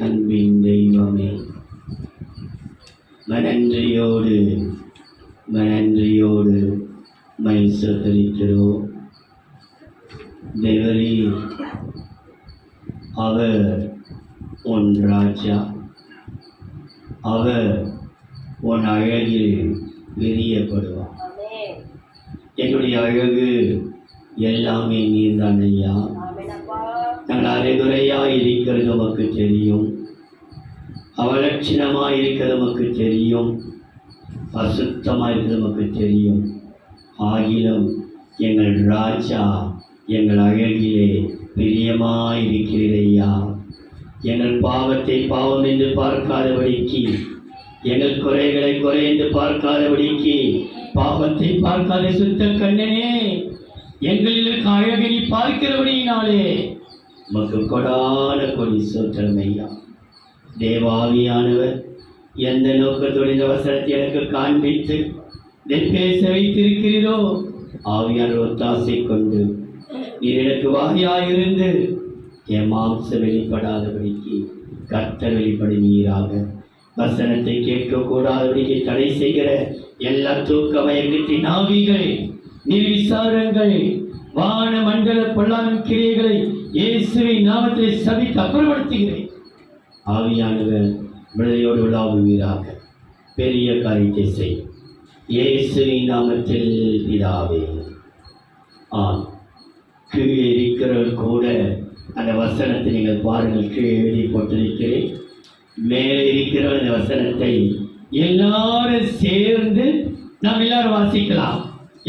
அன்பின் தெய்வமே, மனன்றியோடு மை சொத்தரிக்கிறோம். தேவரே, அவர் உன் ராஜா, அவர் உன் அழகில் பிரியப்படுவார். எங்களுடைய அழகு எல்லாமே நீர்தான் ஐயா. நாங்கள் அரைகுறையாக இருக்கிறது நமக்கு தெரியும், அவலட்சணமாக இருக்கிறது நமக்கு தெரியும், அசுத்தமாக இருக்கிறது நமக்கு தெரியும். ஆகிலும் எங்கள் ராஜா எங்கள் அழகிலே பிரியமாயிருக்கிறீரையா. எங்கள் பாவத்தை பாவம் என்று பார்க்காதபடிக்கு, எங்கள் குறைகளை குறை என்று பார்க்காதபடிக்கு, பாவத்தை பார்க்காத சுத்த கண்ணனே, எங்களில் இருக்க அழகை நீ பார்க்கிறபடியினாலே உமக்கு கொடான கொடி சோத்திரம் ஐயா. தேவாவியானவர் எந்த நோக்கத்தோடு இந்த வசனத்தை எனக்கு காண்பித்து பேச வைத்திருக்கிறீரோ, ஆவியானவர் ஒத்தாசை கொண்டு நீர் எனக்கு வாயாயிருந்து என் மாம்சம் வெளிப்படாதபடிக்கு கர்த்தர் வெளிப்படுவீராக. வசனத்தை கேட்கக்கூடாதபடிக்கு தடை செய்கிற எல்லா தூக்க மயக்கத்தின் ஆவிகள், நிர்விசாரங்கள், வான மண்டல பொல்லாத கிரியைகளை இயேசுவின் நாமத்தை சபித்து அப்புறப்படுத்துகிறேன். ஆவியானவர் விடுதலையோடு விழாவுவீராக. பெரிய காரியத்தை செய் இயேசுவின் நாமத்தில் பிதாவே. கீழே இருக்கிறவர்கள் கூட அந்த வசனத்தை நீங்கள் பாருங்கள். கீழே எழுதி போட்டிருக்கிறேன். மேலே இருக்கிற அந்த வசனத்தை எல்லாரும் சேர்ந்து நாம் எல்லாரும் வாசிக்கலாம்.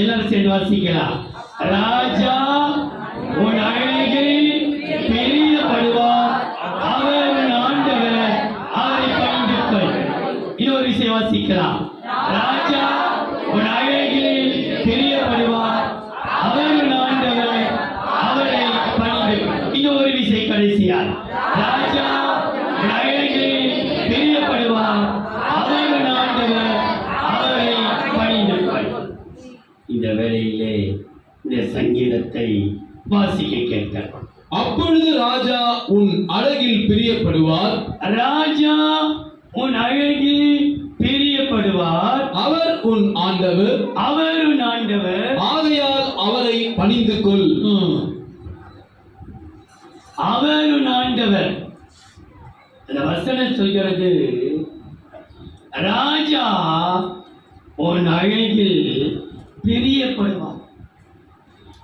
எல்லாரும் சேர்ந்து வாசிக்கலாம். ராஜா உன் அழகில் பிரியப்படுவார், அவர் உன் ஆண்டவர், அவரை பணிந்து கொள். இன்னொரு விஷயம் வாசிக்கலாம். ராஜா உன் அழகில் பிரியப்படுவார், அவர் உன் ஆண்டவர், அவரை பணிந்து கொள். இன்னொரு விஷயம் கடைசியார். ராஜா உன் அழகில் பிரியப்படுவார், அவர் உன் ஆண்டவர், அவரை பணிந்து கொள். இந்த வேளையிலே இந்த சங்கீதத்தை வாசிக்க கேட்டார். அப்பொழுது ராஜா உன் அழகில் பிரியப்படுவார், ராஜா உன் அழகில் பிரியப்படுவார், அவர் உன் ஆண்டவர், அவர் உன் ஆண்டவர், ஆகையால் அவரை பணிந்து கொள். அவர் உன் ஆண்டவர். அந்த வசனம் சொல்கிறது, ராஜா உன் அழகில் பிரியப்படுவார்.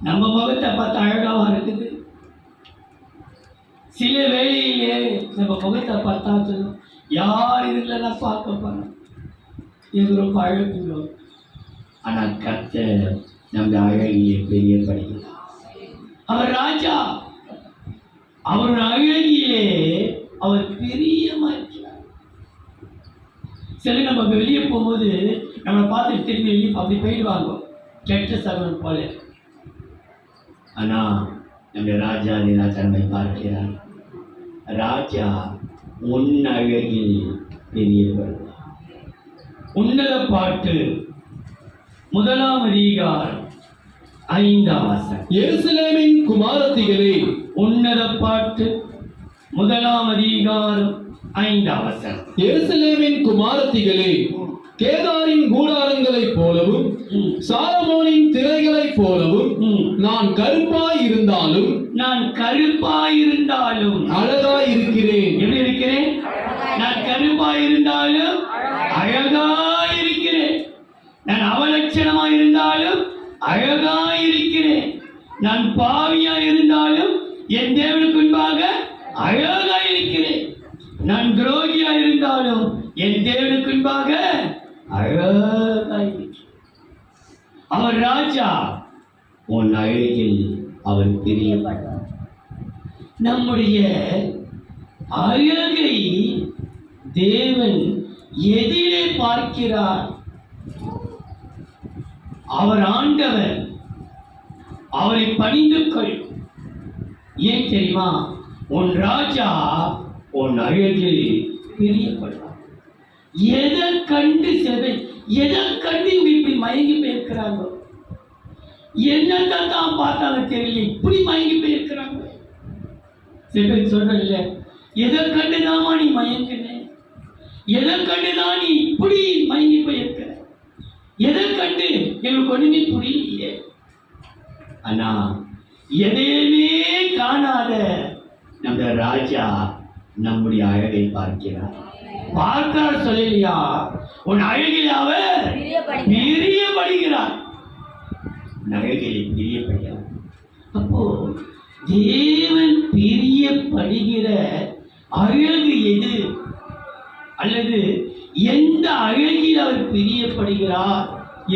நம்ம முகத்தை பார்த்து அழகாக இருக்குது. சில வேளையிலே நம்ம முகத்தை பார்த்தா சொல்லும், யார் இதுல பார்க்க போறோம், இது ரொம்ப அழகுங்க. ஆனால் கர்த்தர் நம்ம அழகிலே பிரியப்படுகிறார். அவர் ராஜா, அவர் அழகிலே அவர் பிரியமா இருக்கிறார். சரி, நம்ம வெளியே போகும்போது நம்மளை பார்த்து திரும்பி அப்படி போயிடுவாங்க, கெட்ட சகோதரன் போல. ஆனால் நம்ம ராஜா நம்மை பார்க்கிறார். ராஜா உன் அழகில் பிரியப்படுவார். உன்னத பாட்டு 1 அதிகாரம் 5ஆம் வசனம். எருசலேமின் குமாரத்திகளே, உன்னத பாட்டு 1 அதிகாரம் 5ஆம் வசனம். எருசலேமின் குமாரத்திகளே, கேதாரின் கூடாரங்களைப் போலவும் சாலமோனின் திரைகளைப் போலவும் நான் கருப்பாயிருந்தாலும் அழகாயிருக்கிறேன். எப்படி இருக்கிறேன்? நான் கருப்பாயிருந்தாலும் அழகாயிருக்கிறேன். நான் அவலட்சணமாயிருந்தாலும் அழகாயிருக்கிறேன். நான் பாவியாயிருந்தாலும் என் தேவனுக்கு முன்பாக அழகாயிருக்கிறேன். நான் துரோகியாயிருந்தாலும் என் தேவனுக்கு முன்பாக அழகாயிருக்கிறேன். அவர் ராஜா, உன் அழகில் அவர் பிரியப்படுவார். நம்முடைய அழகை தேவன் எதிலே பார்க்கிறார்? அவர் ஆண்டவர், அவரை பணிந்து கொள். ஏன் தெரியுமா? உன் ராஜா உன் அழகில் பிரியப்படுவார். எதை கண்டு இப்படி மயங்கி போயிருக்கிறாங்க? என்னத்தான் பார்த்தாங்க தெரியல, இப்படி மயங்கி போயிருக்கிறாங்க. சில பேர் சொல்றேன், எதை கண்டுதாமா நீ மயங்கின? எதை கண்டுதான் நீ இப்படி மயங்கி போயிருக்க? எதை கண்டு எங்களுக்கு ஒண்ணுமே புரியலையே. ஆனா எதையுமே காணாத நம்ம ராஜா நம்முடைய அழகை பார்க்கிறார். பார்க்கிறார் சொல்லலையா? உன் அழகில் அவர் பிரியப்படுகிறார். அழகிலே பிரியப்படுகிறார். அப்போ தேவன் பிரியப்படுகிற அழகு எது, அல்லது எந்த அழகில் அவர் பிரியப்படுகிறார்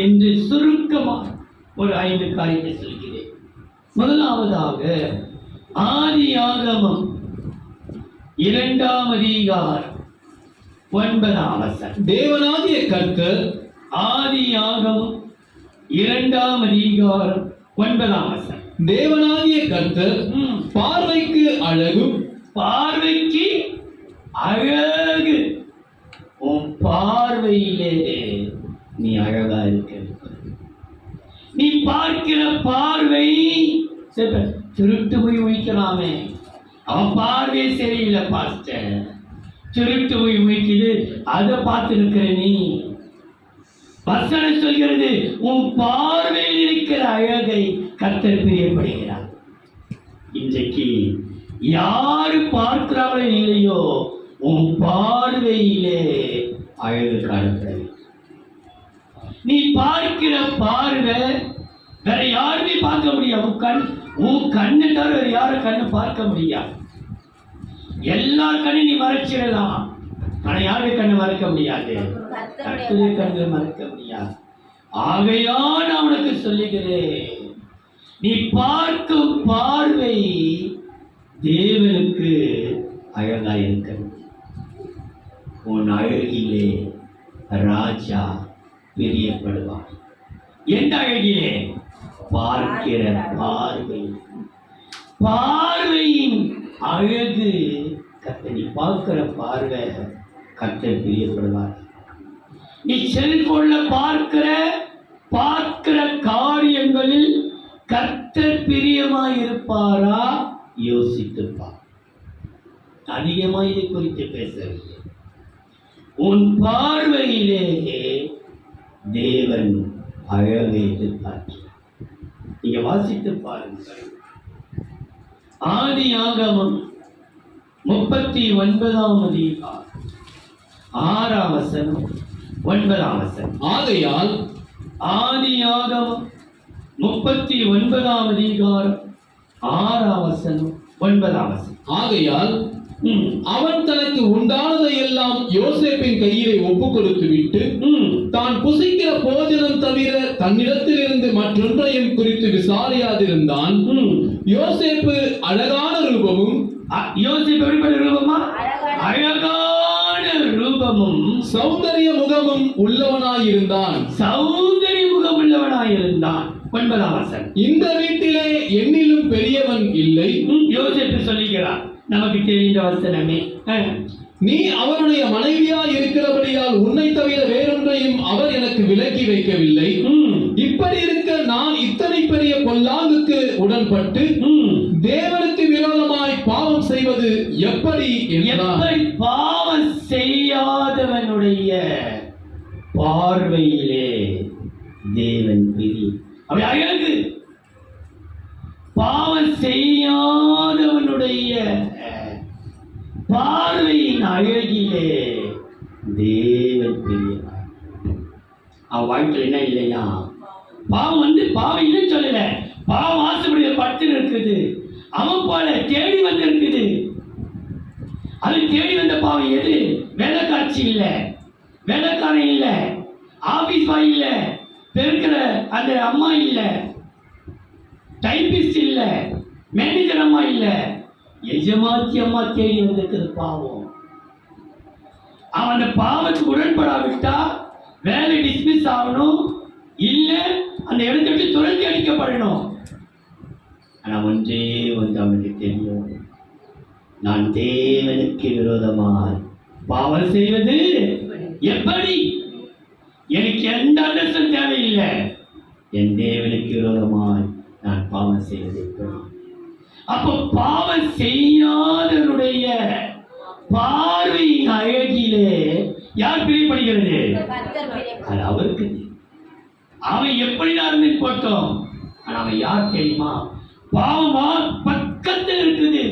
என்று சுருக்கமாக ஒரு 5 காரியத்தை சொல்கிறேன். முதலாவதாக ஆதியாகமம் 2ஆம் அதிகாரம் 9ஆம் வசனம். தேவனாகிய கர்த்தர் ஆதியாகமம் 2ஆம் அதிகாரம் 9ஆம் வசனம். தேவனாகிய கர்த்தர் பார்வைக்கு அழகும், பார்வைக்கு அழகு. உன் பார்வையிலே நீ அழகா இருக்க. நீ பார்க்கிற பார்வை திருட்டு போய் முடிக்கலாமே. அவன் பார்வை சரியில்லை பாஸ்டர், திருட்டு போய் முடிக்குது, அதை பார்த்து இருக்கிற நீ. வசனம் சொல்கிறது உன் பார்வையில் இருக்கிற அழகை கர்த்தர் பிரியப்படுகிறார். இன்றைக்கு யாரு பார்க்கிறார்களோ இல்லையோ, உன் பார்வையிலே அழகு காணப்படவில்லை. நீ பார்க்கிற பார்வை வேற யாருமே பார்க்க முடியாது. உன் கண்ணை தவிர வேற யாரும் கண்ணு பார்க்க முடியாது. எல்லார் கண்ணை நீ மறைச்சிடலாம், ஆனா யாருடைய கண்ணை மறைக்க முடியாது? கர்த்தருடைய கண்ணை மறைக்க முடியாது. ஆகையால் நான் உனக்கு சொல்லுகிறேன், நீ பார்க்கும் பார்வை தேவனுக்கு அழகாய் இருக்கிறது. உன் அழகிலே ராஜா பிரியப்படுவார். எந்த அழகிலே? பார்க்கிற பார்வை. பார்வையின் அழகு கர்த்தர். நீ பார்க்கிற பார்வை கர்த்தர் பிரியப்படுவார். நீ செல்போன்ல பார்க்கிற காரியங்களில் கர்த்தர் பிரியமாய் இருப்பாரா? யோசித்துப்பார். அதிகமாக இதை குறித்து பேசவில்லை. உன் பார்வையிலே தேவன் அழகை எதிர்பார்க்கிறார். நீங்க வாசித்து பாருங்கள். ஆதியாகமம் 39ஆம் அதிகாரம் 6ஆம் வசனம் 9ஆம் வசனம். ஆகையால் ஆதியாகமம் 39ஆம் அதிகாரம் 6ஆம் வசனம் 9ஆம் வசனம். ஆகையால் அவன் தனக்கு உண்டானதை எல்லாம் யோசேப்பின் கையிலே ஒப்பு கொடுத்து விட்டு தான் புசிக்கிற போஜனம் தவிர தன்னிடத்திலிருந்து மற்றொன்றையும் குறித்து விசாரியாதிருந்தான். யோசேப்பு அழகான ரூபமும், யோசேப்பு எப்படிப்பட்ட ரூபமா? அழகான ரூபமும் சௌந்தரிய முகமும் உள்ளவனாயிருந்தான். சௌந்தரிய முகம் உள்ளவனாயிருந்தான். 9ஆம் வசனம். இந்த வீட்டிலே என்னிலும் பெரியவன் இல்லை. யோசேப்பு சொல்லுகிறார், நமக்கு தெரிந்த வசனமே. நீ அவருடைய மனைவியா இருக்கிறபடியால் உன்னை தவிர வேறொன்றையும் அவர் எனக்கு விலக்கி வைக்கவில்லை. இப்படி இருக்க நான் இத்தனை பெரிய பொல்லாங்குக்கு உடன்பட்டு தேவனுக்கு விரோதமாய் பாவம் செய்வது எப்படி? எப்படி பாவம் செய்யாதவனுடைய பார்வையிலே தேவன் பிரி. அப்படி அழகு. பாவம் செய்யாதவனுடைய பார்வையின் அழகிலே தேவன் பிரியமாய். அவன் வாழ்க்கையில் என்ன இல்லையா? பாவம் பாவம் இல்லைன்னு சொல்லல, பாவம் ஆசைப்படிய பட்டு இருக்குது. அவன் போல தேடி வந்து இருக்குது. அது தேடி வந்த பாவம் எது? வேலைக்காட்சி இல்லை, வேலைக்காரன் இல்லை, ஆபீஸ் பாய் இல்லை, பெருக்கிற அந்த அம்மா இல்லை, டைபிஸ்ட் இல்லை, மேனேஜர் அம்மா இல்லை, எஜமாத்தி அம்மா தேடி வந்திருக்கிறது பாவம். அவன் அந்த பாவத்துக்கு உடன்படாவிட்டா வேலை டிஸ்மிஸ் ஆகணும், இல்லை அந்த இடத்தை விட்டு துரத்தி அடிக்கப்படணும். ஆனால் ஒன்றே ஒன்று அவனுக்கு தெரியும், நான் தேவனுக்கு விரோதமாய் பாவம் செய்வது எப்படி? எனக்கு எந்த அந்தஸ்தும் தேவையில்லை. என் தேவனுக்கு விரோதமாய் நான் பாவம் செய்வது எப்படி? அப்போ பாவம் செய்யாதவருடைய பார்வையின் அழகிலே யார் பிரியப்படுகிறது? அது அவருக்கு. அவன் எப்படி நடந்து போட்டோம், ஆனா அவன் யார் தெரியுமா? பாவமா பக்கத்தில் இருக்குது.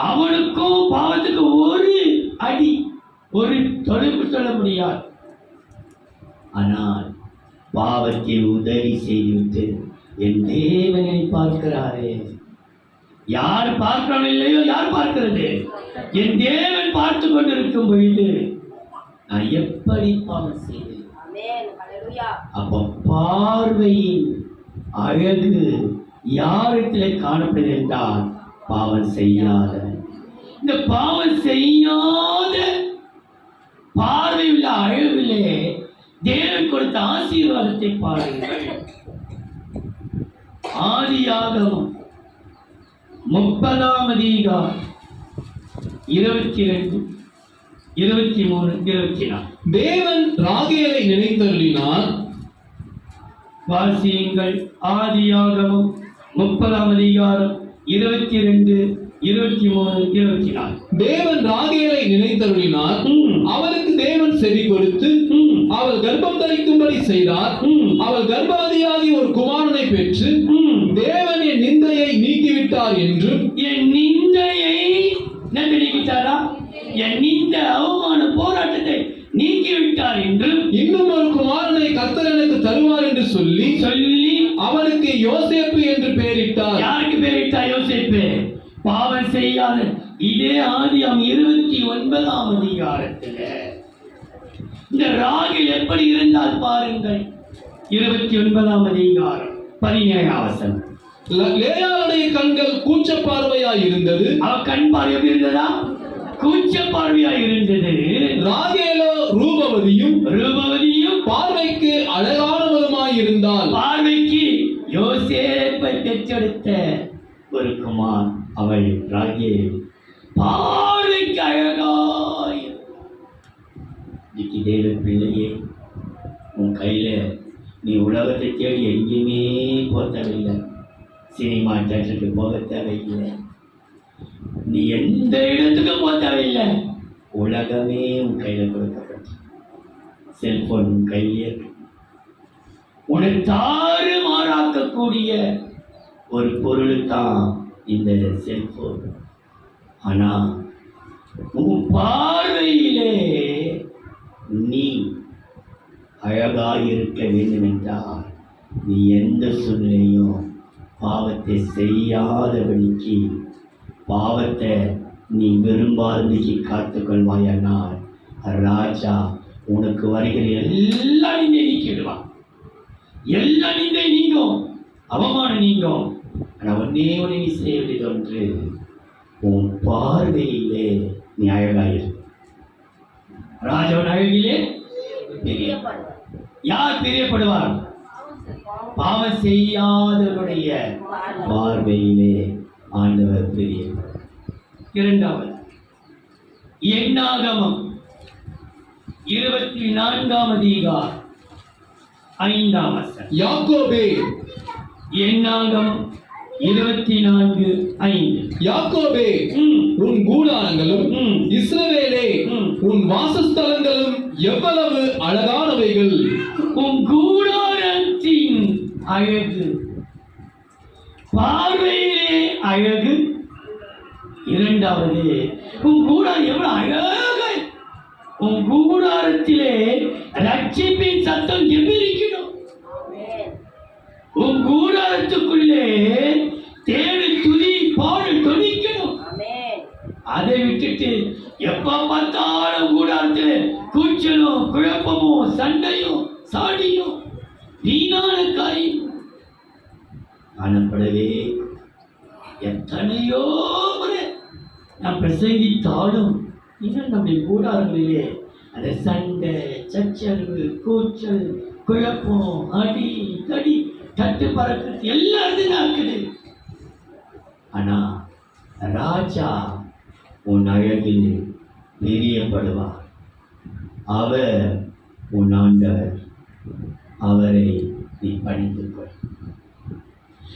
அவனுக்கும் பாவத்துக்கு ஒரு அடி, ஒரு தொடர்பு சொல்ல முடியாது. ஆனால் பாவத்தை உதவி செய்துவிட்டு என் தேவனை பார்க்கிறாரே. யார் பார்க்கிறோம் இல்லையோ, யார் பார்க்கிறது? என் தேவன் பார்த்து கொண்டிருக்கும் பொழுது நான் எப்படி பாவம் செய்வேன்? அப்ப பார்வையின் அழகு யாரிடத்திலே காணப்படுகிறது என்றால் பாவம் செய்யாத. இந்த பாவம் செய்யாத பார்வையுள்ள அழகிலே தேவன் கொடுத்த ஆசீர்வாதத்தை பாருங்கள். ஆதியாகமம் 30ஆம் அதிகாரம் 22, 23, 24. தேவன் ராகேலை நினைத்தருளினார். வாசியுங்கள். ஆதியாகமம் 30ஆம் அதிகாரம் 22, 23, 24. தேவன் ராகேலை நினைத்தருளினார். அவளுக்கு தேவன் செவி கொடுத்து அவள் கர்ப்பம் தரிக்கும்படி செய்தார். அவள் கர்ப்பவதியாகி ஒரு குமாரனை பெற்று தேவன் என் நிந்தையை நீக்கிவிட்டார் என்றும், என் நிந்தையை நீக்கிவிட்டாரா? என் நிந்த அவமான போராட்டத்தை நீக்கிவிட்டார் என்றும், இன்னும் ஒரு குமாரனை கர்த்தர் எனக்கு தருவார் என்று சொல்லி அவனுக்கு யோசேப்பு என்று பெயரிட்டார். யாருக்கு பெயரிட்டார்? யோசேப்பு. பாவம் செய்யாத இதே ஆதியாகமம் 29ஆம் அதிகாரத்தில் இந்த ராகேல் எப்படி இருந்தால் பாருங்கள். 29ஆம் அதிகாரம் 17ஆம் வசனம். லேயாளுடைய கண்கள் கூச்ச பார்வையாய் இருந்தது. அவ கண் பார்வை எப்படி இருந்ததா? கூச்ச பார்வையாய் இருந்தது. ராகேலோ ரூபவதியும் பார்வைக்கு அழகானவளுமாய் இருந்தால். பார்வைக்கு யோசேப்பை பெற்றெடுத்த ஒரு குமார் அவள் ராகேல். பார்வைக்கு அழகாய். இன்னைக்கு தேவ பிள்ளையே, உன் கையில நீ உலகத்தை தேடி எங்கேயுமே போக தேவையில்லை. சினிமா தேட்டருக்கு போக தேவையில்லை. நீ எந்த இடத்துக்கும் போக தேவையில்லை. உலகமே உன் கையில கொடுக்கப்பட்ட செல்போன் உன் கையிலே இருக்கு. உன்னை தாறு மாறாக்கக்கூடிய ஒரு பொருள் தான் இந்த செல்போன். ஆனா உன் பார்வையிலே நீ அழகாயிருக்க வேண்டும் என்றால் நீ எந்த சூழ்நிலையும் பாவத்தை செய்யாதபடிக்கு, பாவத்தை நீ விரும்பாதபடிக்கு காத்துக்கொள்வாயானால் ராஜா உனக்கு வருகிற எல்லா நிந்தை நீக்கிடுவான். எல்லா நிந்தை நீங்கும், அவமானம் நீங்கும். ஆனால் ஒன்னே ஒன்று நீ செய்ய வேண்டியது ஒன்று, உன் பார்வையிலே நீ அழகாயிரு. ராஜாவின் அழகிலே யார் பிரியப்படுவார்? பாவம் செய்யாதவருடைய பார்வையிலே ஆண்டவர் பிரியப்படுவார். இரண்டாவது எண்ணாகமம் 24ஆம் அதிகாரம் 5ஆம் வசனம். யாக்கோபே. எண்ணாகமம் 24:5. யாக்கோபே, உன் கூடாரங்களும் இஸ்ரவேலே உன் வாசஸ்தலங்களும் எவ்வளவு அழகானவைகள். உன் கூடாரத்தின் அழகு, பார்வையிலே அழகு. இரண்டாவது, உன் கூடாரம் எவ்வளவு அழகாக, உன் கூடாரத்திலே ரட்சிப்பின் சத்தம் எதிரிக்கணும். உன் கூடாரத்துக்குள்ளே தேடு துதி பாடல் தொனிக்கணும். அதை விட்டுட்டு எப்ப பார்த்தாலும் கூடாரத்தில் கூச்சலும் குழப்பமும் சண்டையும் சாடியும் வீணான காரியம் காணப்படவே. எத்தனையோ முறை நாம் பிரசங்கித்தாலும் இன்னும் நம்முடைய கூடாரங்களிலே அந்த சண்டை, சச்சரவு, கூச்சல், குழப்பம், அடி தடி, தட்டு பறக்கிறது எல்லாம் இருக்குது. ஆனா ராஜா உன் அழகில் பிரியப்படுவார். அவர் உன் ஆண்டவர். அவரை நீ பணிந்து கொள்.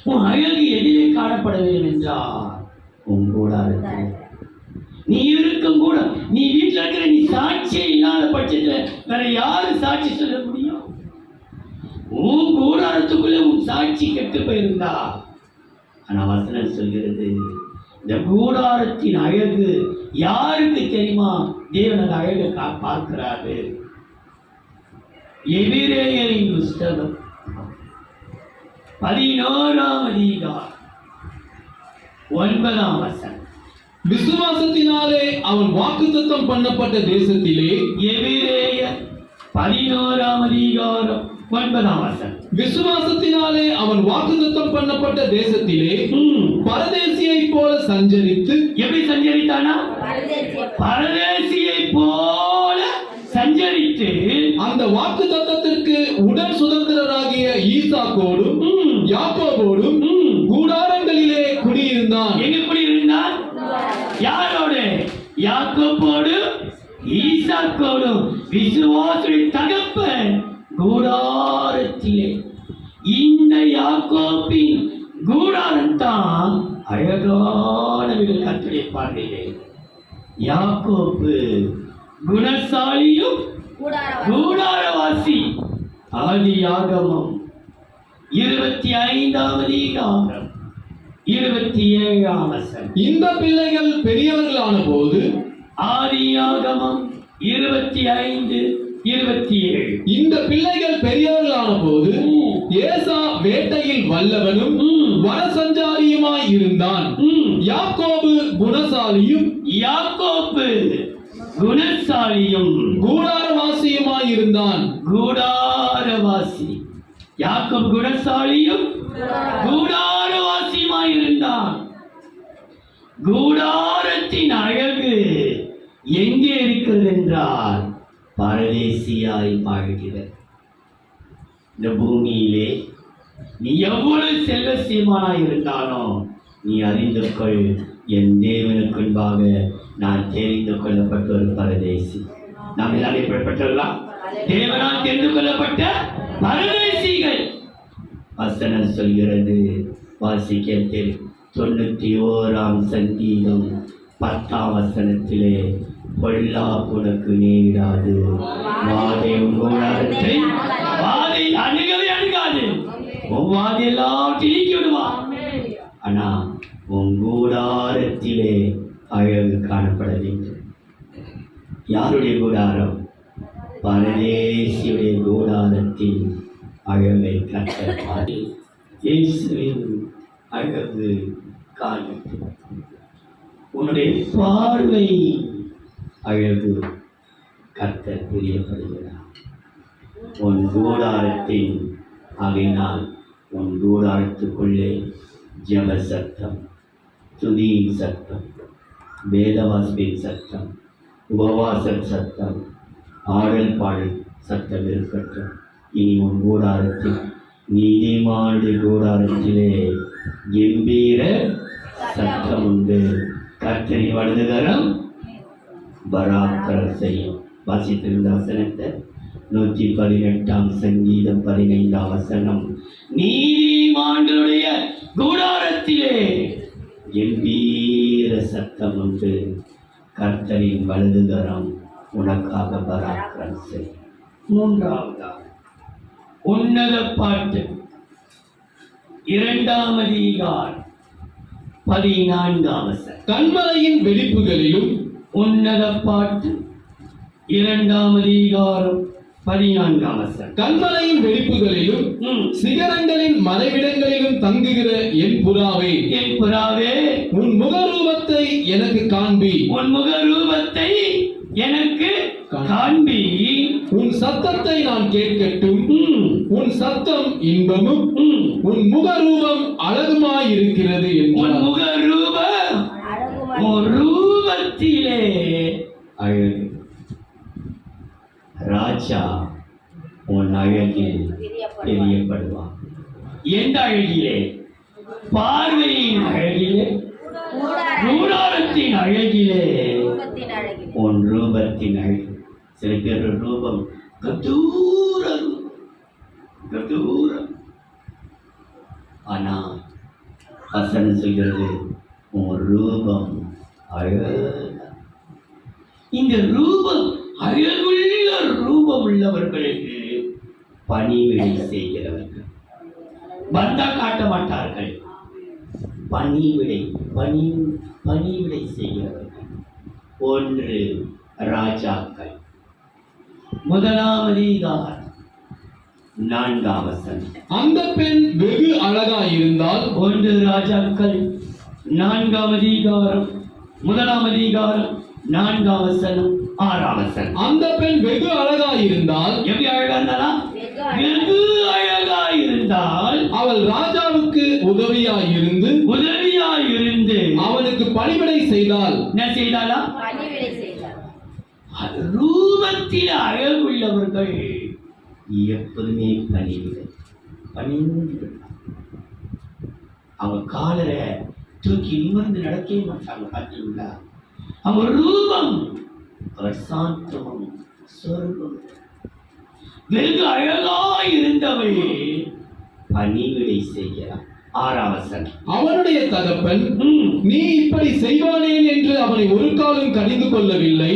உன் அழகு எதிலே காணப்பட வேண்டும் என்றால் உன் கூடாரத்தில். நீ இருக்கும் கூட நீ வீட்டில் இருக்கிற நீ சாட்சியே இல்லாத பட்சத்தில் வேற யாரு சாட்சி சொல்ல முடியும்? உன் கூடாரத்துக்குள்ளே உன் சாட்சி கெட்டு போயிருந்தா. ஆனா வசனம் சொல்கிறது, இந்த கூடாரத்தின் அழகு யாருக்கு தெரியுமா? தேவன் அந்த அழகை பார்க்கிறாரு. எபிரேயரின் புஸ்தகம் 11ஆம் அதிகாரம் 9ஆம் வசனம். விசுவாசத்தினாலே அவன் வாக்குத்தத்தம் பண்ணப்பட்ட தேசத்திலே, எபிரேயர் 11ஆம் அதிகாரம் 9ஆம் வசனம். விசுவாசத்தினாலே அவன் வாக்குத்தத்தம் பண்ணப்பட்ட தேசத்திலே பரதேசியை போல சஞ்சரித்து, எப்படி சஞ்சரித்தானா? பரதேசியை போல சஞ்சரித்து அந்த வாக்குத்தத்தத்திற்கு உடன் சுதந்திரராகிய ஈசாக்கோடும் யாக்கோபோடும் கூடாரங்களிலே குடியிருந்தான். எங்க குடியிருந்தான்? யாரோடு? யாக்கோபோடு ஈசாக்கோடும். விசுவாசுடைய தகப்பன் கூடாரத்திலே. இந்த யாக்கோபின் கூடாரம் தான் அழகானவர்கள் கர்த்தருடைய பார்வையிலே. யாக்கோப்பு குணசாலியும் கூடாரவாசி. ஆதியாகமம் 25ஆம் அதிகாரம் 27ஆம் வசனம். இந்த பிள்ளைகள் பெரியவர்களான போது, ஆதியாகமம் 25:27. இந்த பிள்ளைகள் பெரியவர்களான போது ஏசா வேட்டையில் வல்லவனும் வனசஞ்சாரியுமாய் இருந்தான். யாக்கோபு குணசாலியும் கூடாரவாசியுமாய் இருந்தான். கூடாரவாசி. யாக்கோபு குணசாலியும் கூடாரவாசியுமாய் இருந்தான். கூடாரத்தின் அழகு எங்கே இருக்கிறது என்றால் பரதேசியாய் வாழ்கிறது. இந்த பூமியிலே நீ எவ்வளவு செல்வசீமானாய் இருந்தாலும் நீ அறிந்து கொள், என் தேவனுக்கு முன்பாக நான் தெரிந்து கொள்ளப்பட்ட ஒரு பரதேசி. நாம் எல்லாரும் எப்படிப்பட்டவர்களா? தேவனால் தெரிந்து கொள்ளப்பட்ட பரதேசிகள். வசனம் சொல்கிறது, வாசிக்க 91ஆம் சங்கீதம் 10ஆம் வசனத்திலே, பொல்லா உனக்கு நேரிடாது, வாதை உங்களாரத்தை வாதை அணுகவே அணுகாது, உன் வாதை எல்லாம் நீக்கி விடுவா. ஆனா உன் கூடாரத்திலே அழகு காணப்பட வேண்டும். யாருடைய கூடாரம்? பரதேசியுடைய கூடாரத்தில் அழகை கற்று இயேசுவின் அழகு காணப்படும். உன்னுடைய பார்வை அழகு கர்த்தர் பிரியப்படுகிறார். உன் கூடாரத்தின் ஆகையினால் உன் கூடாரத்துக்குள்ளே ஜெப சத்தம், துதியின் சத்தம், வேதவாசிப்பின் சத்தம், உபவாச சத்தம், ஆடல் பாடல் சத்தம் இருக்கட்டும். இனி உன் கூடாரத்தில், நீதிமானுடைய கூடாரத்திலே கம்பீர சத்தம் உண்டு. கர்த்தரின் வலதுகரம் பராக்கிரம் செய்யும். வாசித்திருந்த வசனத்தை 118ஆம் சங்கீதம் 15ஆம் வசனம். நீதிமான்களுடைய கூடாரத்திலே கம்பீர சத்தம் உண்டு. கர்த்தரின் வலதுகரம் உனக்காக பராக்கிரம் செய்யும். மூன்றாவதாக உன்னத பாட்டு 2ஆம் அதிகாரம் 14ஆம் வசனம். கன்மலையின் வெடிப்புகளிலும், உன்னத பாட்டு 2ஆம் அதிகாரம் 14ஆம் வசனம். கன்மலையின் வெடிப்புகளிலும் சிகரங்களின் மலைவிடங்களிலும் தங்குகிற என் புறாவே, என் புறாவே, உன் முகரூபத்தை எனக்கு காண்பி, உன் முகரூபத்தை எனக்கு காண்பி, உன் சத்தத்தை நான் கேட்கட்டும். உன் சத்தம் இன்பமும் உன் முகரூபம் அழகுமாயிருக்கிறது உன் என்றார். முகரூபம் உன் ரூபத்திலே அழகு. ராஜா உன் அழகில் தெரியப்படுவான். எந்த அழகிலே? பார்வையின் அழகிலே, கூடாரத்தின் அழகிலே, உன் ரூபத்தின் அழகு. சில பேர் ரூபம் கதூரம் கதூரம். ஆனா வசனம் சொல்கிறது உன் ரூபம் அழகு. இந்த ரூபம் அழகுள்ள ரூபம் உள்ளவர்களுக்கு பணிவிடை செய்கிறவர்கள். பந்தா காட்ட மாட்டார்கள். பணிவிடை செய்கிறவர்கள். 1 ராஜாக்கள் 1ஆம் அதிகாரம் 4ஆம் வசனம். அந்த பெண் வெகு அழகாயிருந்தால் 1 ராஜாக்கள் 4ஆம் அதிகாரம் 1ஆம் அதிகாரம் 4ஆம் வசனம் 6ஆம் வசனம். அந்த பெண் வெகு அழகாயிருந்தால் எப்படி அழகா இருந்தாளா? வெகு அழகா இருந்தால் அவள் ராஜாவுக்கு உதவியாயிருந்து அவனுக்கு பணிவிடை செய்தாள். என்ன செய்தாளா? பணிவிடை செய்தார். ரூபத்தில் அழகுள்ளவர்கள் எப்போதுமே பணிந்து அவங்க காலரை தூக்கி நிமிர்ந்து நடக்கவே மாட்டாங்க. பார்த்தீங்களா? அவங்க ரூபம் அவர் சாந்தமும் சொர்க்கம். வெகு அழகாய் இருந்தவள் பணிவிடை செய்கிறார். 6ஆம் வசனம். அவனுடைய தகப்பன் நீ இப்படி செய்வானேன் என்று அவனை ஒரு காலம் கடிந்து கொள்ளவில்லை.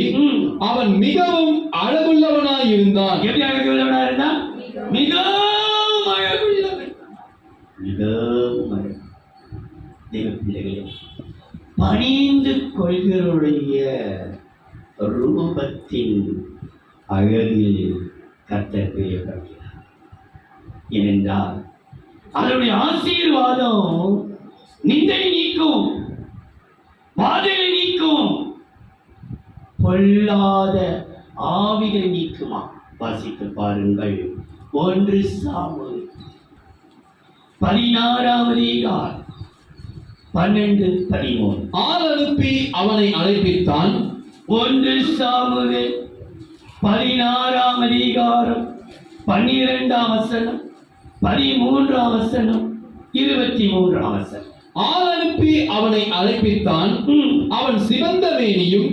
அவன் மிகவும் அழகுள்ளவனாய் இருந்தான். எப்படி அழகுள்ளவனா இருந்தான்? மிகவும் அழகுள்ளவன். மிகவும் அழகு. தேவ பிள்ளைகளே, பணிந்து கொள்கிறவருடைய ரூபத்தின் அழகில் கர்த்தர் பிரியப்படுகிறார். ஏனென்றால் அதனுடைய ஆசீர்வாதம் நிந்தை நீக்கும், பாதையை நீக்கும், பொல்லாத ஆவிகளை நீக்குமா. வாசித்து பாருங்கள். 1 சாமுவேல் 16ஆம் அதிகாரம் 12-13. ஆள் அனுப்பி அவனை அழைப்பித்தான். 1 சாமுவேல் 16ஆம் அதிகாரம் 12ஆம் வசனம் 13ஆம் வசனம் 23ஆம் வசனம். ஆள் அனுப்பி அவனை அழைப்பித்தான். அவன் சிவந்த மேனியும்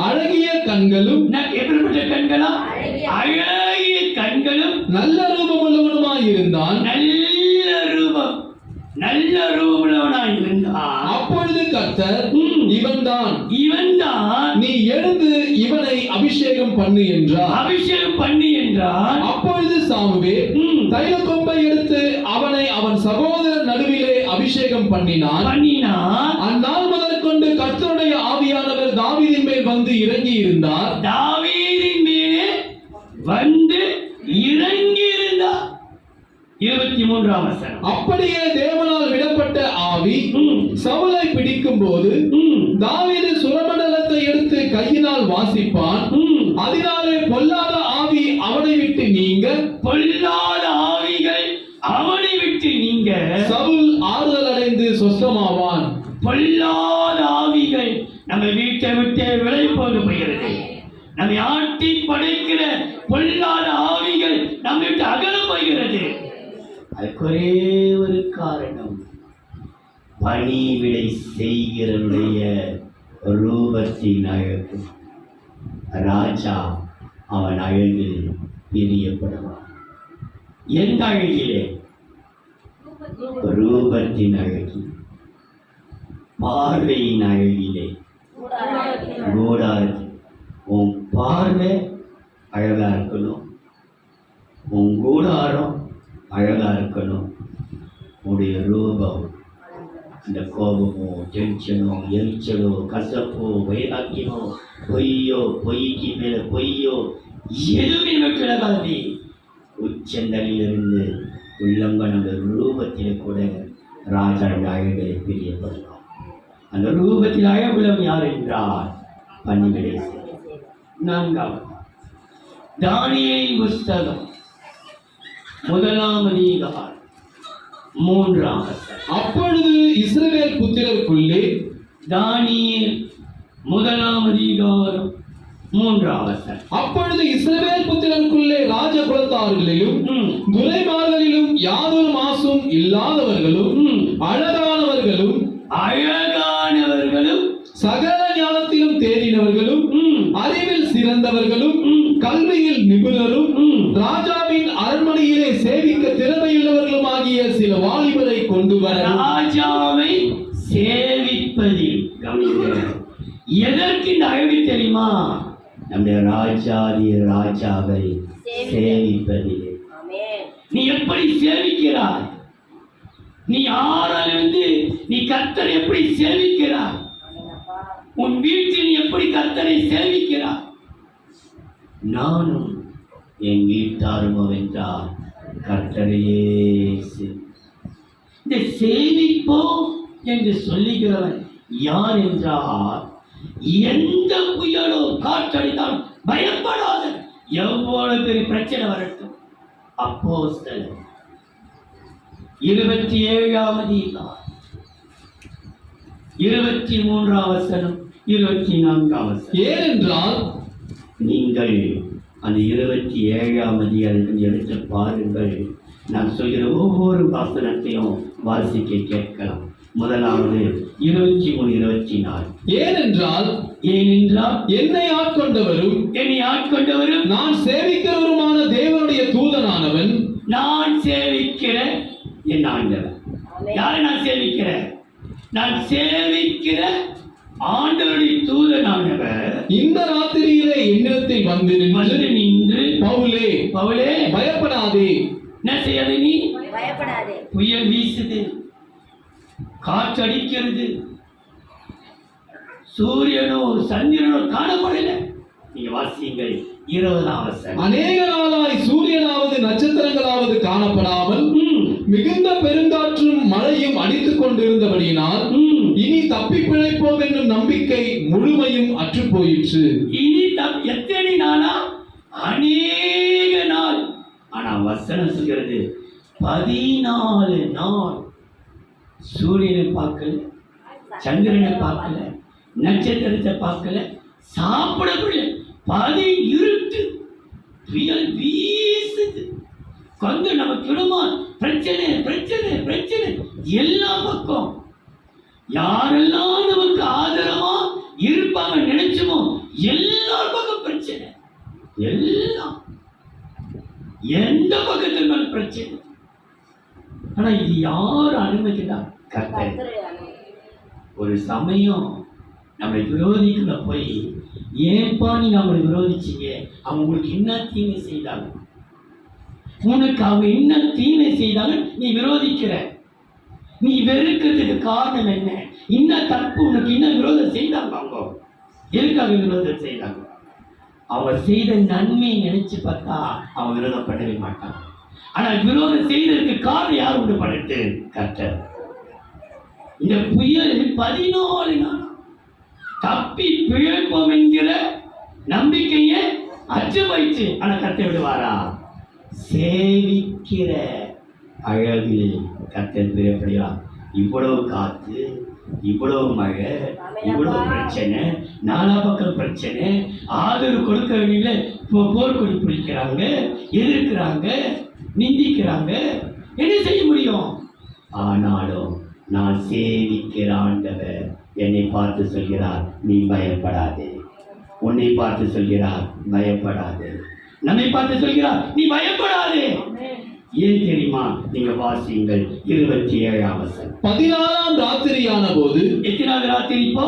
அழகிய கண்களும். எப்படிப்பட்ட கண்களா? அழகிய கண்களும் நல்ல ரூபமுள்ளவனுமாய் இருந்தான். நல்ல ரூபமுள்ளவனாய் இருந்தான். அப்பொழுது கர்த்தர் இவன்தான் நீ எழுந்து இவனை அபிஷேகம் பண்ணு என்றார். அப்பொழுது சாமுவேல் தைல கொம்பை எடுத்து அவனை அவன் சகோதரர் நடுவிலே அபிஷேகம் பண்ணினான். அந்நாள் முதற்கொண்டு கர்த்தருடைய ஆவியானவர் தாவீதின் மேல் வந்து இறங்கி இருந்தார். தாவீதின் மேலே வந்து இறங்கி இருந்தார். 23ஆம் வசனம். அப்படியே தேவனால் விடப்பட்ட ஆவி சவுலை பிடிக்கும் போது தாவீது சுரமண்டலத்தை எடுத்து கையினால் வாசிப்பான். அதனாலே பொல்லாத ஆவி அவனை விட்டு நீங்க சவுல் ஆறுதல் அடைந்து சொஸ்தமாவான். பொல்லாத ஆவிகள் நம்ம வீட்டை விட்டு விலை போக போகிறது. நம்மை ஆட்டி படைக்கிற பொல்லாத ஆவிகள் நம்ம விட்டு அகல போகிறது. அதுக்கு ஒரே ஒரு காரணம், பணிவிடை செய்கிறவருடைய ரூபத்தின் அழகு. ராஜா அவன் அழகில் பிரியப்படுவான். எந்த அழகிலே? ரூபத்தின் அழகி, பார்வையின் அழகிலே. கூடாரத்தில் உன் பார்வை அழகா இருக்கணும், உன் கூடாரம் அழகா இருக்கணும். உன்னுடைய ரூபம், இந்த கோபமோ, டென்ஷனோ, எரிச்சலோ, கசப்போ, வைராக்கியமோ, பொய்யோ, பொய்க்கு மேல பொய்யோ எதுவுமே கிடக்காது. உச்சந்தலிலிருந்து உள்ளங்கனோட ரூபத்தில் கூட ராஜாவோட அழகை பிரியப்படுவார். அந்த ரூபத்தில் அழகுள்ளவன் யார் என்றால் பணிவிடை. 4வது தானியேலின் புஸ்தகம் 1ஆம் அதிகாரம் 3ஆம் வசனம். அப்பொழுது இஸ்ரவேல் புத்திரருக்குள்ளே தானியேல் 1ஆம் அதிகாரம் 3ஆம் வசனம். அப்பொழுது இஸ்ரவேல் புத்திரருக்குள்ளே ராஜகுலத்தார்களிலும் துரைமார்களிலும் யாதொரு மாசும் இல்லாதவர்களும் அழகானவர்களும் சகல ஞானத்திலும் தேறினவர்களும் அறிவில் சிறந்தவர்களும் கல்வியில் நிபுணரும் ராஜாவின் அரண்மனையிலே சேவிக்க திறமையுள்ளவர்களும் ஆகிய சில வாலிபரை கொண்டு வர. ராஜாவை சேவிப்பதில் எதற்கு இந்த தெரியுமா? நம்முடைய ராஜாதி ராஜாவை சேவிப்பதிலே. ஆமென். நீ எப்படி சேவிக்கிறாய்? நீ ஆறாலிருந்து நீ கர்த்தரை எப்படி சேவிக்கிறாய்? ஆமெனப்பா. உன் வீட்டில் நீ எப்படி கர்த்தரை சேவிக்கிறாய்? நானும் என் வீட்டாரும் என்றால் கர்த்தரையே இந்த சேவிப்போம் என்று சொல்லுகிறவன் யார் என்றால், எந்த புயலோ காற்றடித்தாலும் பயப்படாத, எவ்வளவு பெரிய பிரச்சனை வரட்டும். அப்போஸ்தலர் 27ஆம் அதிகாரம் 23ஆம் வசனம் 24ஆம் வசனம். ஏனென்றால் நீங்கள் அந்த 27ஆம் அதிகாரத்தில் எடுத்து பாருங்கள். நான் சொல்கிற ஒவ்வொரு வசனத்தையும் வாசிக்க கேட்கலாம். முதலாவது 23 24. ஏனென்றால் என்னை ஆட்கொண்டவரும் நான் சேவிக்கிறவருமான தேவனுடைய தூதனானவன், நான் சேவிக்கிற என் ஆண்டவர். யாரை நான் சேவிக்கிறேன்? நான் சேவிக்கிற ஆண்டவருடைய தூதனானவர் இந்த ராத்திரியிலே என்னிடத்தில் வந்து நின்று, பவுலே பவுலே பயப்படாதே. என்ன செய்யாத நீ? பயப்படாதே. புயல் வீசுது, காற்றடிக்கிறது, சூரியனோ சந்திரனோ காணப்படல. நீங்க வாசியுங்கள் 20ஆம் வசனம். அநேக நாளாய் சூரியனாவது நட்சத்திரங்களாவது காணப்படாமல் மிகுந்த பெருங்காற்றும் மழையும் அடித்துக் கொண்டிருந்தபடியினால் இனி தப்பி பிழைப்போம் என்னும் நம்பிக்கை முழுமையும் அற்று போயிற்று. இனி எத்தனை நாளா? அநேக நாள். ஆனா வசனம் சொல்கிறது 14 நாள். சூரியனை பார்க்கல, சந்திரனை பார்க்கல, நட்சத்திரத்தை பார்க்கல, சாப்பிடக்கூட இருட்டு, புயல் வீசுது. கொஞ்சம் நமக்கு விடுமா? பிரச்சனை பிரச்சனை பிரச்சனை எல்லா பக்கம். யாரெல்லாம் நமக்கு ஆதரவா இருப்பாங்க நினைச்சோமோ எல்லா பக்கம் பிரச்சனை. எல்லாம் எந்த பக்கத்தில் பிரச்சனை. ஆனா இது யார் அனுமதிக்கிறார்? கர்த்தர். கர்த்தருடைய அனுமதி. ஒரு சமயம் நம்மளை விரோதிக்குள்ள போய், ஏன்பா நீ நம்மளை விரோதிச்சீங்க? அவங்க உங்களுக்கு என்ன தீமை செய்தாங்க? உனக்கு அவங்க என்ன தீமை செய்தாங்க நீ விரோதிக்கிற? நீ வெறுக்கிறதுக்கு காரணம் என்ன? என்ன தப்பு உனக்கு என்ன விரோதம் செய்தாங்க? அவங்க எதுக்காக விரோதம் செய்தாங்க? அவங்க செய்த நன்மையை நினைச்சு பார்த்தா அவங்க விரோதம் பண்ணவே மாட்டாங்க. ஆனா விரோதம் செய்ததற்கு காரணம் யார் உண்டு பண்ணிட்டு? கர்த்தர். இந்த புயல் 14 நாள் தப்பி பிழைப்போம் என்கிற நம்பிக்கையை அச்சு வைச்சு. ஆனா கர்த்தர் விடுவாரா? சேவிக்கிற அழகில் கர்த்தர் பிரியப்படுகிறார். இவ்வளவு காத்து, இவ்வளவு மழை, இவ்வளவு பிரச்சனை, நாலா பக்கம் பிரச்சனை, ஆதரவு கொடுக்க வேண்டிய போர்க்கொடி பிடிக்கிறாங்க, எதிர்க்கிறாங்க, நிந்திக்கிறாங்க. என்ன செய்ய முடியும்? ஆனாலும் நான் சேவிக்கிற ஆண்டவர் என்னை பார்த்து சொல்கிறார், நீ பயப்படாதே. உன்னை பார்த்து சொல்கிறார், பயப்படாதே. நம்மை பார்த்து சொல்கிறார், நீ பயப்படாதே. ஏன் தெரியுமா? நீங்க வாசியுங்கள் 27ஆம் வசனம். 14ஆம் ராத்திரியான போது, எத்தனாவது ராத்திரி? இப்போ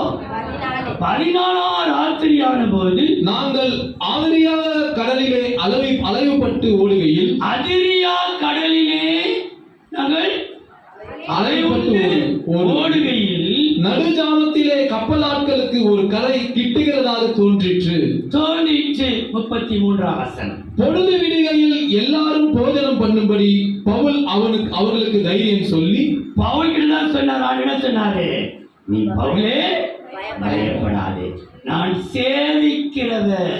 14. 14ஆம் ராத்திரியான போது நாங்கள் ஆதிரியா கடலிலே அலைவுபட்டு ஓடுகையில், அதிரியா கடலிலே நாங்கள் அலைவுபட்டு ஓடுகையில் நடுஜாமத்திலே கப்பலாட்களுக்கு ஒரு கரை கிட்டுகிறதாக தோன்றிற்று. 33ஆம் வசனம். பொழுது விடுகையில் எல்லாரும் போஜனம் பண்ணும்படி பவுல் அவர்களுக்கு தைரியம் சொல்லி, பவுல் கிட்ட தான் சொன்னார். என்ன சொன்னாரு? நீ பவுலே பயப்படாதே, நான் சேவிக்கிறவர்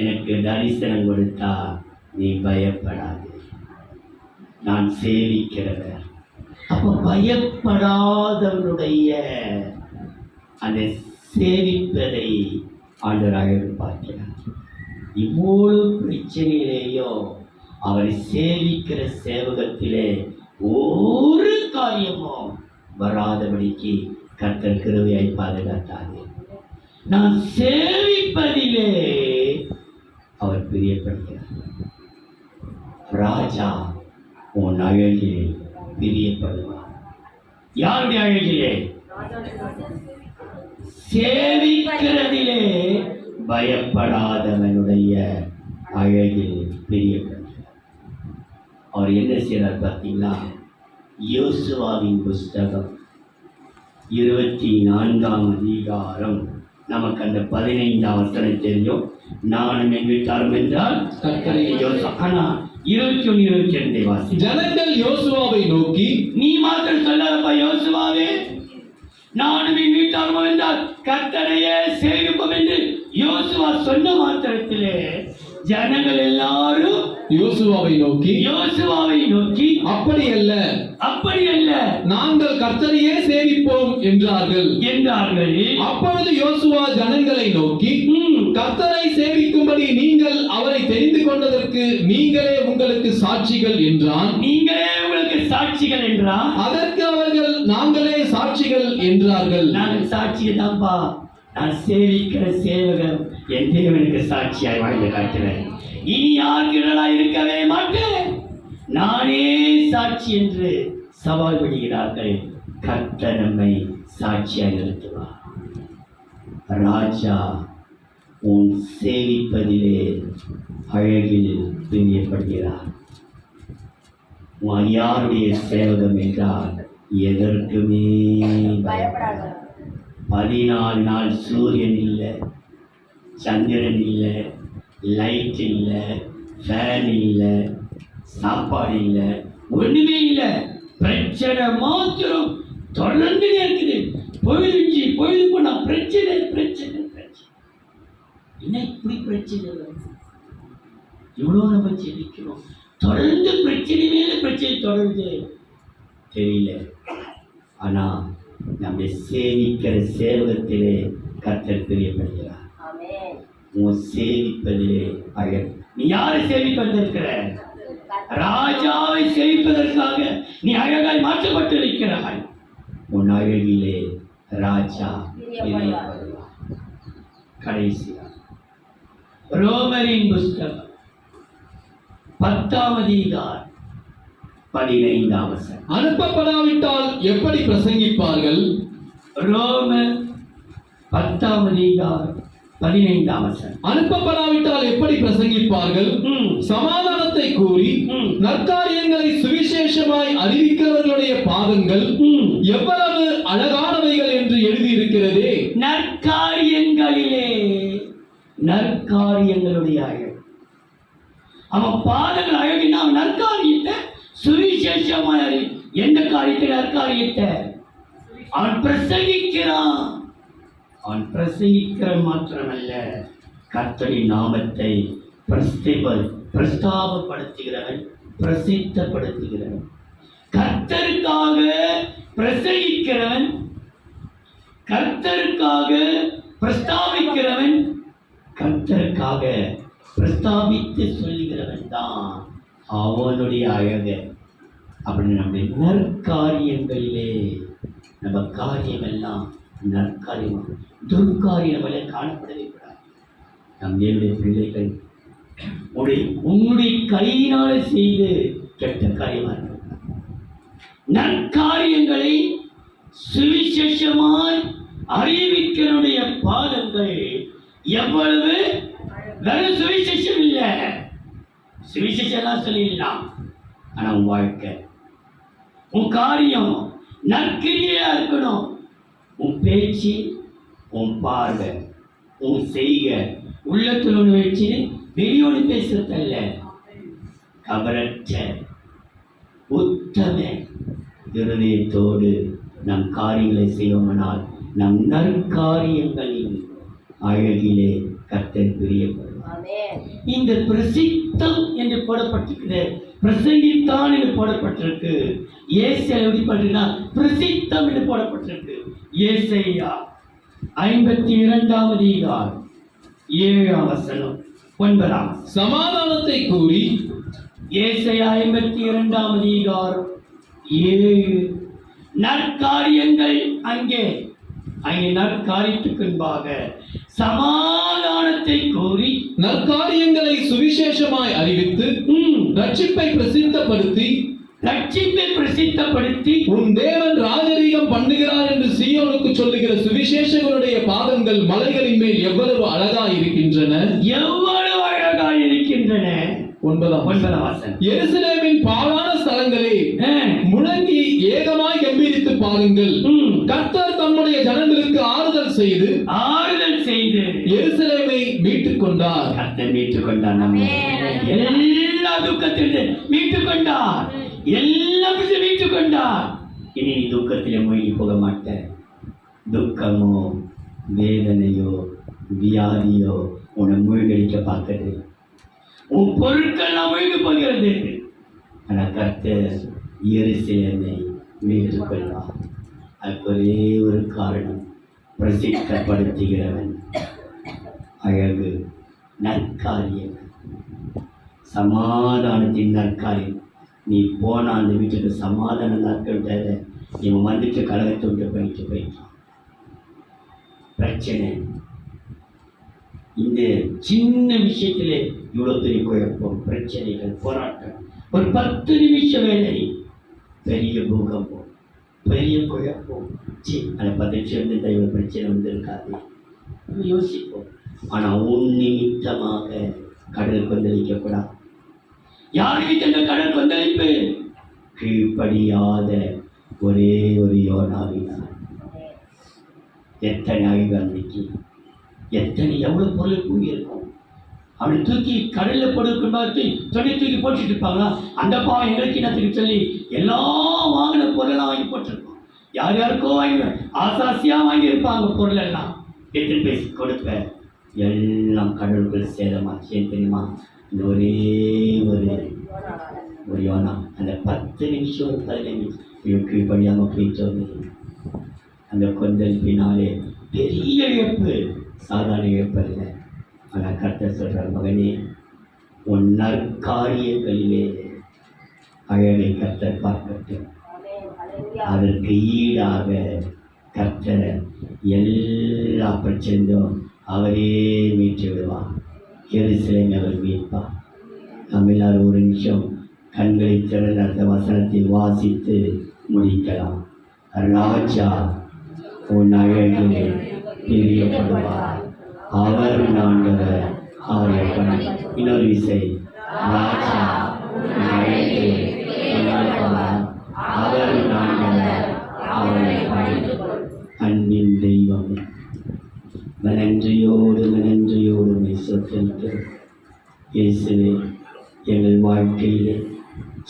எனக்கு தரிசனம் கொடுத்தா நீ பயப்படாதே, நான் சேவிக்கிறவர். அப்ப பயப்படாதவனுடைய அந்த சேவிப்பதை ஆண்டவராக பார்க்கிறார். இவ்வளவு பிரச்சனையிலேயும் அவரை சேவிக்கிற சேவகத்திலே ஒரு காரியமும் வராதபடிக்கு கர்த்தர் கிருபையை பாதுகாத்தாரே. நான் சேவிப்பதிலே அவர் பிரியப்படுகிறார். ராஜா உன் அழகிலே பிரியப்படுவார். யாருடைய அழகிலே? சேவிக்கிறதிலே பயப்படாதவனுடைய அழகில் பிரியப்படுகிறார். அவர் என்ன செய்கிறார் பார்த்தீங்களா? யோசுவாவின் புஸ்தகம் 24ஆம் அதிகாரம், நமக்கு அந்த 15ஆம் வசனம் தெரியும். நானும் என் வீட்டாரும் என்றால் கர்த்தரை ஆனா 21 22 வாசி. ஜனங்கள் யோசுவாவை நோக்கி, நீ மாத்திரம் சொல்லாதப்பா யோசுவாவே, நானும் என் வீட்டாரும் என்றால் கர்த்தரையே சேவிப்போம் என்று யோசுவா சொன்ன மாத்திரத்திலே ஜனங்கள் எல்லாரும் யோசுவாவை நோக்கி அப்படி அல்ல, நாங்கள் கர்த்தரையே சேவிப்போம் என்றார்கள். அப்பொழுது யோசுவா ஜனங்களை நோக்கி, கர்த்தரை சேவிக்கும்படி நீங்கள் அவரை தெரிந்து கொண்டதற்கு நீங்களே உங்களுக்கு சாட்சிகள் என்றான். அதற்கு அவர்கள், நாங்களே சாட்சிகள் என்றார்கள். நாங்கள் சாட்சிகள் தான்ப்பா, நான் சேவிக்கிற சேவகர் என் தேவனுக்கு சாட்சியாய் வாழ்ந்து காட்டுவேன். இனி யாருக்கிடலா இருக்கவே மாட்டேன், நானே சாட்சி என்று சவால் விடுகிறார்கள். கர்த்தர் நம்மை சாட்சியாய் நிறுத்துவார். ராஜா உன் சேவிப்பதிலே அழகில் பிரியப்படுகிறார். உன் யாருடைய சேவகம் என்றால் எதற்குமே பயப்படாத. 14 நாள் சூரியன் இல்லை, சந்திரன் இல்லை, லைட் இல்லை, ஃபேன் இல்லை, சாப்பாடு இல்லை, ஒன்றுமே இல்லை. பிரச்சனை மாத்திரம் தொடர்ந்து இருக்குது. பொழுது போனா பிரச்சனை. என்ன இப்படி பிரச்சனை வருது? இவ்வளோ நம்ம ஜெபிக்கிறோம், தொடர்ந்து பிரச்சனை மேலே பிரச்சனை தொடருது. தெரியல. ஆனால் நம்மை சேவிக்கிற சேவகத்திலே கர்த்தர் பிரியப்படுகிறார். உன் சேவிப்பதிலே அழகு. நீ யாரை சேவிப்பதற்கிற? ராஜாவை சேவிப்பதற்காக நீ அழகாய் மாற்றப்பட்டிருக்கிறாய். உன் அழகிலே ராஜா பிரியப்படுவார். கடைசியா ரோமரின் புஸ்தகம் 10ஆம் அதிகாரம் 15ஆம் வசனம். அனுப்பப்படாவிட்டால் எப்படி பிரசங்கிப்பார்கள்? ரோமர் 10ஆம் அதிகாரம் 15ஆம் வசனம். அனுப்பப்படாவிட்டால் எப்படி பிரசங்கிப்பார்கள்? சமாதானத்தை கூறி நற்காரியங்களை சுவிசேஷமாய் அறிவிக்கிறவர்களுடைய பாதங்கள் எவ்வளவு அழகானவைகள் என்று எழுதியிருக்கிறதே. நற்காரியங்களுடைய அழகு. அவன் பாதங்கள் அழகினா நற்காரியத்தை சுவிசேஷமாய் எந்த காரியத்தை? நற்காரியத்தை அவன் பிரசங்கிக்கிறான். அவன் பிரசங்கிக்கிற மாத்திரமல்ல, கர்த்தரின் நாமத்தை பிரஸ்தாபப்படுத்துகிறவன், பிரசித்தப்படுத்துகிறவன். கர்த்தருக்காக பிரசங்கிக்கிறவன், கர்த்தருக்காக பிரஸ்தாபிக்கிறவன், கர்த்தருக்காக பிரஸ்தாபித்து சொல்லுகிறவன் தான் அவனுடைய அழகு. அப்படி நம்முடைய நற்காரியங்களிலே நம்ம காரியம் எல்லாம் நற்காரியம், துர்காரியம் காணப்படவே கூடாது. நம்முடைய பிள்ளைகள் உன்னுடைய கையினால செய்து கெட்ட காரியமாக இருக்க நற்காரியங்களை சுவிசேஷமாய் அறிவிக்கிறனுடைய பாதங்கள் எவ்வளவு. வெறும் சுவிசேஷம் இல்லை, சுவிசேஷம் சொல்லிடலாம். ஆனா உன் வாழ்க்கை, உன் காரியம் நற்கிரியா இருக்கணும். உன் பேச்சு, உன் பார்வை, உன் செய்கை உள்ளத்தில் ஒன்று வச்சு வெளியோடு பேசுறதல்ல. கபரற்ற உத்தம இருதயத்தோடு நம் காரியங்களை செய்வோமானால் நம் நற்காரியங்களின் அழகிலே கர்த்தர் பிரியப்படுவார். இந்த பிரசித்தம் என்று போடப்பட்டிருக்கிறது, பிரசங்கித்தான் என்று போடப்பட்டிருக்கு. ஏசையா எப்படி பண்றா? பிரசித்தம் என்று போடப்பட்டிருக்கு. ஏசையா 52ஆம் அதிகாரம் 7ஆம் வசனம் 9ஆம். சமாதானத்தை கூறி ஏசையா 52ஆம் அதிகாரம் 7. நற்காரியங்கள் அங்கே நற்காரியத்துக்கு முன்பாக சமாதானத்தை கூறி நற்காரியங்களை சுவிசேஷமாய் அறிவித்து ரட்சிப்பை பிரசித்தப்படுத்தி உன் தேவன் ராஜரீகம் பண்ணுகிறார் என்று சீயோனுக்கு சொல்லுகிற சுவிசேஷங்களுடைய பாதங்கள் மலைகளின் மேல் எவ்வளவு அழகாய் இருக்கிறது. இருக்கின்றன. எவ்வளவு அழகாய் இருக்கின்றன. 9ஆம் வசனம். எருசலேமின் பாழான ஸ்தலங்களே, ஆ. முழங்கி ஏகமாய் கம்பீரித்து பாருங்கள். ம். கர்த்தர் தம்முடைய ஜனங்களுக்கு ஆறுதல் செய்து எருசலேமை மீட்டுக் கொண்டார். கர்த்தர் மீட்டுக் கொண்டார். நம்ம எல்லா துக்கத்திலிருந்து மீட்டுக் கொண்டார். எல்லாம் மீட்டுக் கொண்டார். இனி நீ துக்கத்திலே மூழ்கி போக மாட்டேன். துக்கமோ வேதனையோ வியாதியோ உன்னை மூழ்கடிக்க பார்க்கிறது. உன் பொருட்கள் நான் மூழ்கி போகிறது. ஆனால் கர்த்தர் எருசலேமை மீட்டுக் கொள்வார். அதுக்கு ஒரே ஒரு காரணம், பிரசித்தப்படுத்துகிறவன், அழகு, நற்காரியம், சமாதானத்தின் நற்காரியம். நீ போன அந்த வீட்டுக்கு சமாதான நாட்கள் தேவை. இவன் வந்துட்டு கலகத்தை விட்டு போயிட்டான். பிரச்சனை இந்த சின்ன விஷயத்திலே இவ்வளோ பெரிய குழப்பம், பிரச்சனைகள், போராட்டம். ஒரு 10 நிமிஷ வேலை, பெரிய பூகம்பம், பெரிய குழப்பம். அந்த 10 நிமிஷம் வந்து தெய்வ பிரச்சனை வந்திருக்காது யோசிப்போம். ஆனால் உன் நிமித்தமாக கடல் கொந்தளிக்கக்கூடாது. யாருக்கு இந்த கடல் கொந்தளிப்பு? கீழ்ப்படியாத ஒரே ஒரு யோனாவினார். எத்தனை அழிவு அன்னைக்கு, எத்தனை எவ்வளவு பொருள் கூடியிருக்கும். அவனை தூக்கி கடலில் கொடுக்கும் பார்த்து தூக்கி போட்டுட்டு இருப்பாங்களா? அந்த பாவம் எங்களுக்கு என்னத்துக்கு சொல்லி எல்லா வாங்கின பொருளெல்லாம் வாங்கி போட்டிருக்கோம். யார் யாருக்கோ வாங்கி ஆசாசியாக வாங்கியிருப்பாங்க பொருள் எல்லாம். எடுத்துட்டு பேசி கொடுப்பேன். எல்லாம் கடலுக்குள் சேதமாச்சு. ஏன் தெரியுமா? இந்த ஒரே ஒரு யோனா அந்த 10 நிமிஷம், ஒரு 15 நிமிஷம் கீழ்படியாமல் போயிட்டோம். அந்த கொந்தளிப்பினாலே பெரிய இழப்பு, சாதாரண இழப்பு அல்ல. ஆனால் கர்த்தர் சொல்கிறார், மகனே, உன் நற்காரியங்களிலே அழகை கர்த்தர் பார்க்கட்டும். அதற்கு ஈடாக கர்த்தர் எல்லா பிரச்சனையும் அவரே மீட்டு விடுவார். எருசலேமை அவர் மீட்பார். நம்ம எல்லாரும் ஒரு நிமிஷம் கண்களை திறந்த அந்த வசனத்தை வாசித்து முடிக்கலாம். ராஜா உன் அழகிலே பிரியப்படுவார், அவர் ஆண்டவர் ஆரியப்படும். இன்னொரு விசை, ராஜா உன் அழகிலே பிரியப்படுவார், அவர் ஆண்டவர் ஆரியப்படும். அன்பின் தெய்வம், நன்றியோடு சொற்கிறோம். இயேசுவே, எங்கள் வாழ்க்கையிலே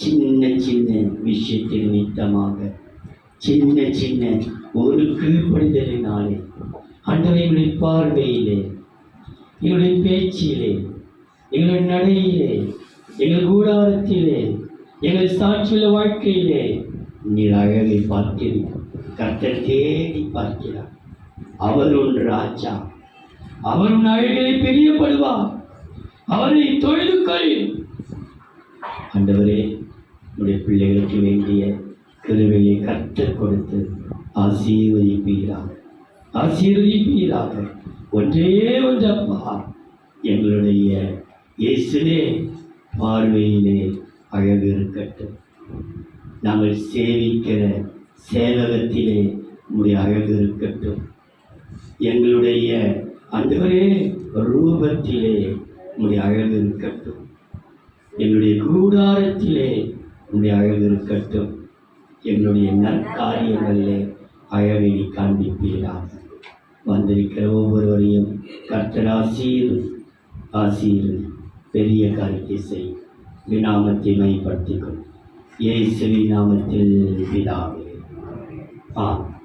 சின்ன சின்ன விஷயத்தின் நிமித்தமாக, சின்ன ஒரு கீழ்ப்படிதலினாலே ஆண்டவரே, எங்களுடைய பார்வையிலே, எங்களுடைய பேச்சிலே, எங்களுடைய நடையிலே, எங்கள் கூடாரத்திலே, எங்கள் சாட்சியுள்ள வாழ்க்கையிலே நீர் அழகை பார்க்கிறீர். கர்த்தர் தேடி பார்க்கிறார். அவர் உன் ராஜா, அவர் உன் அழகிலே பிரியப்படுவார். அவரை தொழுதுகொள். ஆண்டவரே, உடைய பிள்ளைகளுக்கு வேண்டிய கிருபையை கர்த்தர் கொடுத்து ஆசீர்வதிப்பீராக. ஒன்றே ஒன்று அப்பா, எங்களுடைய இயேசுவே பார்வையிலே அழகு இருக்கட்டும். நாங்கள் சேவிக்கிற சேவகத்திலே உடைய அழகு இருக்கட்டும். எங்களுடைய ஆண்டவரே ரூபத்திலே உடைய அழகு இருக்கட்டும். எங்களுடைய கூடாரத்திலே உடைய அழகு இருக்கட்டும். எங்களுடைய நற்காரியங்களிலே அழகை காண்பிப்பீராக. வந்திருக்கிற ஒவ்வொருவரையும் கர்த்தர் ஆசீர் பெரிய காரியத்தை செய். நாமத்தை மைப்படுத்திக் கொள். இயேசுவின் நாமத்தில் பிதாவே, ஆமென்.